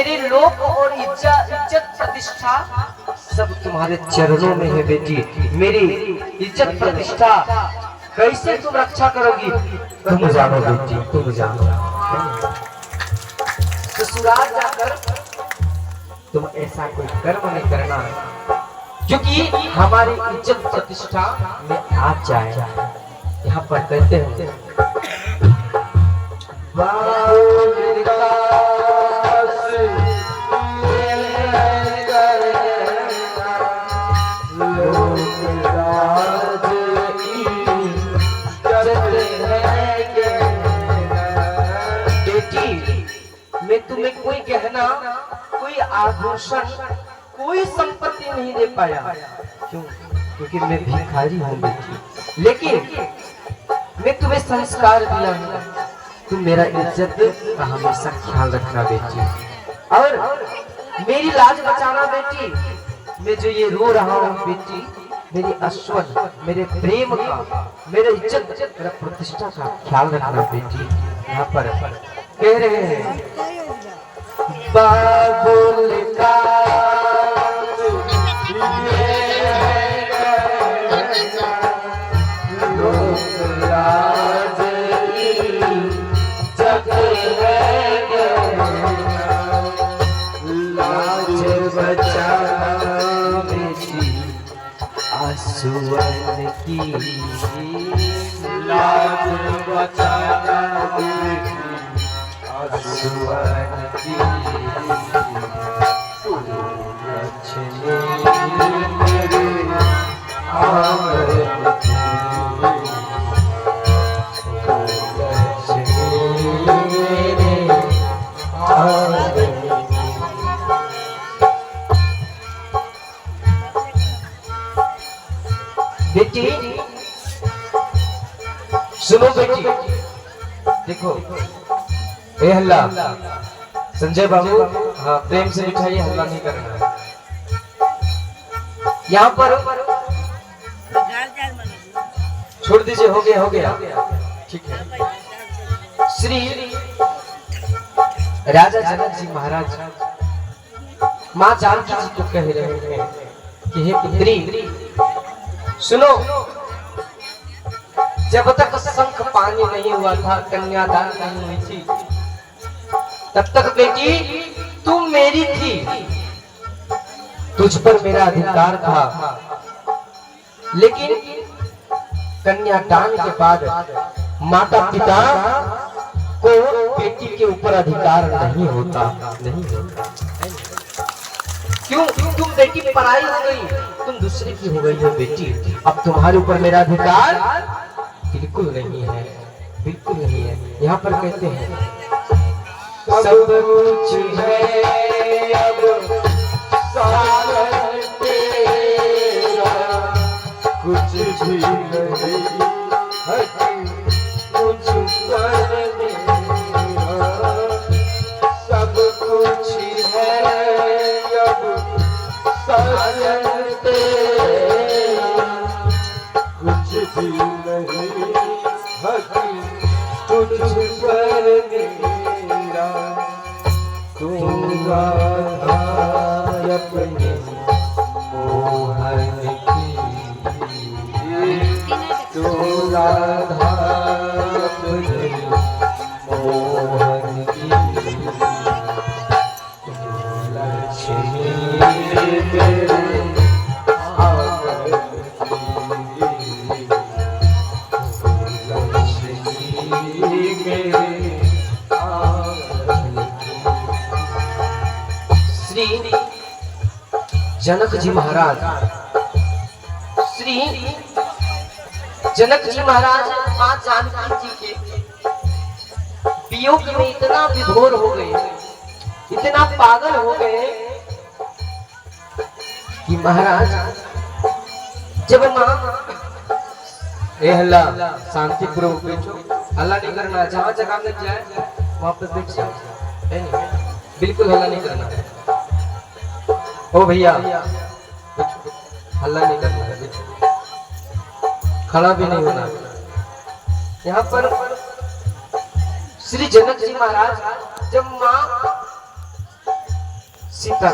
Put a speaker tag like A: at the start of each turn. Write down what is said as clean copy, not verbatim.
A: मेरे लोक और इज्जत प्रतिष्ठा सब तुम्हारे चरणों में है बेटी। मेरी इज्जत प्रतिष्ठा कैसे तुम रक्षा करोगी? तुम जानो बेटी, तुम जानो। ससुराल जाकर तुम ऐसा कोई कर्म नहीं करना है क्योंकि हमारी इज्जत प्रतिष्ठा में आ जाए। यहाँ पर कहते हैं मैं तुम्हें कोई गहना, कोई आभूषण, कोई संपत्ति नहीं दे पाया। क्यों? क्योंकि मैं भिखारी हूँ बेटी। लेकिन मैं तुम्हें संस्कार दिया हूँ, तुम मेरा इज्जत का हमेशा ख्याल रखना बेटी। और मेरी लाज बचाना बेटी। मैं जो ये रो रहा हूँ बेटी, मेरी अश्वन, मेरे प्रेम का, मेरे इज्जत, मेरा प्रतिष्ठा का ख्याल रखना बेटी। यहाँ पर कह रहे हैं बाबुल का आसुवन की लाज बचाना आसुवन की लक्ष्मी मेरे आंगन की लक्ष्मी मेरे आंगन बेटी। सुनो बेटी, देखो ए हल्ला, संजय बाबू, हाँ प्रेम से बिठाइए, हल्ला नहीं करना है। यहाँ पर छोड़ दीजिए, हो गया हो गया, ठीक है। श्री राजा जनक जी महाराज माँ जानकी जी को कह रहे हैं कि हे पुत्री सुनो, जब तक शंख पानी नहीं हुआ था, कन्यादान नहीं हुई थी, तब तक बेटी तुम मेरी थी, तुझ पर मेरा अधिकार था। लेकिन कन्यादान के बाद माता पिता को बेटी के ऊपर अधिकार नहीं होता, नहीं होता। क्यों? तुम बेटी पराई हो गई, तुम दूसरे की हो गई हो बेटी। अब तुम्हारे ऊपर मेरा अधिकार बिल्कुल नहीं है, बिल्कुल नहीं है। यहाँ पर कहते हैं सब कुछ है अब सागर तेरा, कुछ भी नहीं है कुछ कर देगा। सब कुछ है अब सागर तेरा, कुछ भी नहीं हकी कुछ पर मेरा। तुम राधा अपने मोहन की, तुम राधा अपने मोहन की, लक्ष्मी मेरे श्री जनक जी महाराज, श्री जनक जी महाराज मां जानकी जी के वियोग में इतना विभोर हो गए, इतना पागल हो गए कि महाराज जब मां हल्ला शांति पूर्वक बैठो, हल्ला नहीं करना, जहां जगह लग जाए वहां पर बैठ जाओ, बिल्कुल हल्ला नहीं करना है। ओ भैया हल्ला नहीं करना है, खड़ा भी नहीं होना। यहाँ पर श्री जनक जी महाराज जब माँ सीता